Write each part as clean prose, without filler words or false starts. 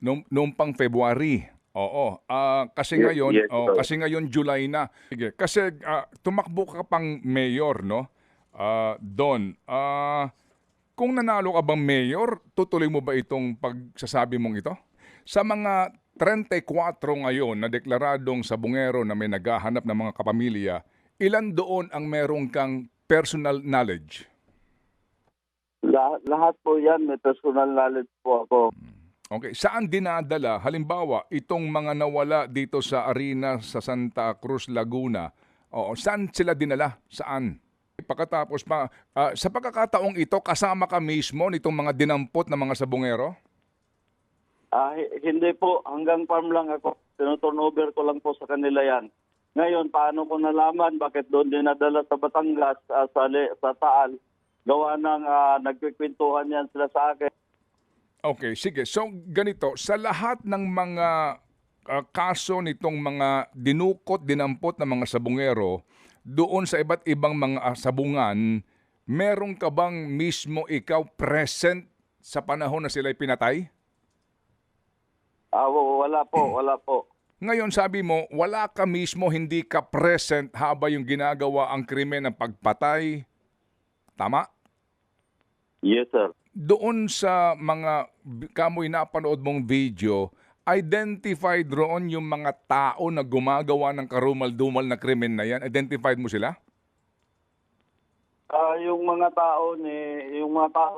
Nung pang February. Oo. Kasi Yes, ngayon, yes, sir. kasi ngayon July na. Sige, kasi tumakbo ka pang mayor, no? Don, kung nanalo ka bang mayor, tutuloy mo ba itong pagsasabi mong ito? Sa mga 34 ngayon na deklaradong sabungero na may naghahanap ng mga kapamilya, ilan doon ang merong kang personal knowledge? Lahat po yan, may personal knowledge po ako. Okay, saan dinadala halimbawa itong mga nawala dito sa arena sa Santa Cruz, Laguna? Oo, saan sila dinala? Saan? Pagkatapos pa sa pagkakataong ito kasama ka mismo nitong mga dinampot na mga sabungero? Hindi po, hanggang farm lang ako. Tinuturnover ko lang po sa kanila yan. Ngayon, paano ko nalaman bakit doon dinadala sa Batangas, sa Taal? Gawa ng nagkikwentuhan yan sila sa akin. Okay, sige. So ganito, sa lahat ng mga kaso nitong mga dinukot, dinampot na mga sabungero, doon sa iba't ibang mga sabungan, meron ka bang mismo ikaw present sa panahon na sila'y pinatay? Wala po, wala po. Ngayon sabi mo, wala ka mismo, hindi ka present habang yung ginagawa ang krimen ng pagpatay. Tama? Yes, sir. Doon sa mga kamoy napanood mong video, identified roon yung mga tao na gumagawa ng karumal-dumal na krimen na yan? Identified mo sila? Yung mga tao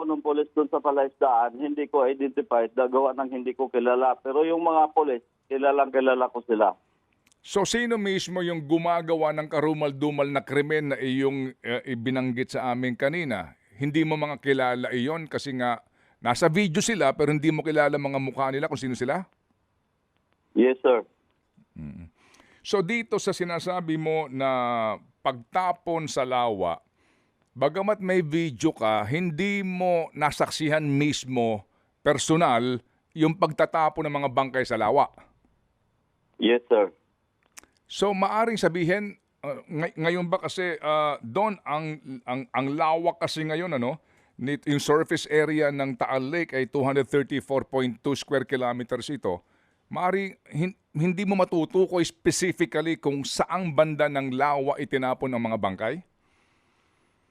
ng pulis doon sa palaisdaan, hindi ko identified, gawa ng hindi ko kilala. Pero yung mga pulis, kilala ko sila. So sino mismo yung gumagawa ng karumal-dumal na krimen na iyong ibinanggit sa amin kanina? Hindi mo mga kilala iyon kasi nga nasa video sila pero hindi mo kilala mga mukha nila kung sino sila? Yes, sir. So dito sa sinasabi mo na pagtapon sa lawa, bagamat may video ka, hindi mo nasaksihan mismo personal yung pagtatapon ng mga bangkay sa lawa. Yes, sir. So maaring sabihin ngayon ba kasi doon ang lawak kasi ngayon yung surface area ng Taal Lake ay 234.2 square kilometers ito. Maaring hindi mo matutukoy specifically kung saang banda ng lawa itinapon ng mga bangkay?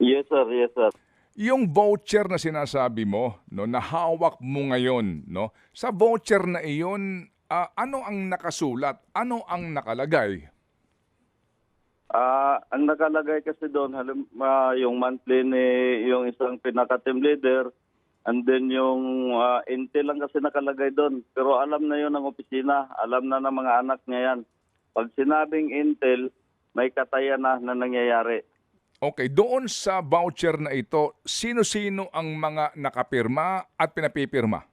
Yes, sir. Yes, sir. Yung voucher na sinasabi mo, no, na hawak mo ngayon, no, sa voucher na iyon, ano ang nakasulat? Ano ang nakalagay? Ang nakalagay kasi doon, yung monthly ni yung isang pinaka-team leader, and then yung intel lang kasi nakalagay doon. Pero alam na yun ng opisina, alam na ng mga anak niya yan. Pag sinabing intel, may katayan na nangyayari. Okay, doon sa voucher na ito, sino-sino ang mga nakapirma at pinapipirma?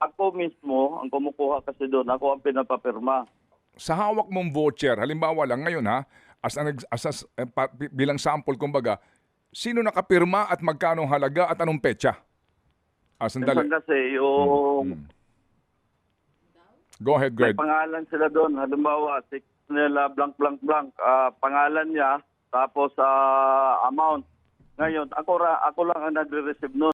Ako mismo, ang kumukuha kasi doon, ako ang pinapapirma. Sa hawak mong voucher, halimbawa lang ngayon bilang sample kumbaga, sino nakapirma at magkano halaga at anong petsa? Sandali. Kasi yung Go ahead, may Greg. pangalan sila doon. Halimbawa, nila blank, blank, blank. Pangalan niya, tapos amount. Ngayon, ako lang ang nagre-receive noon.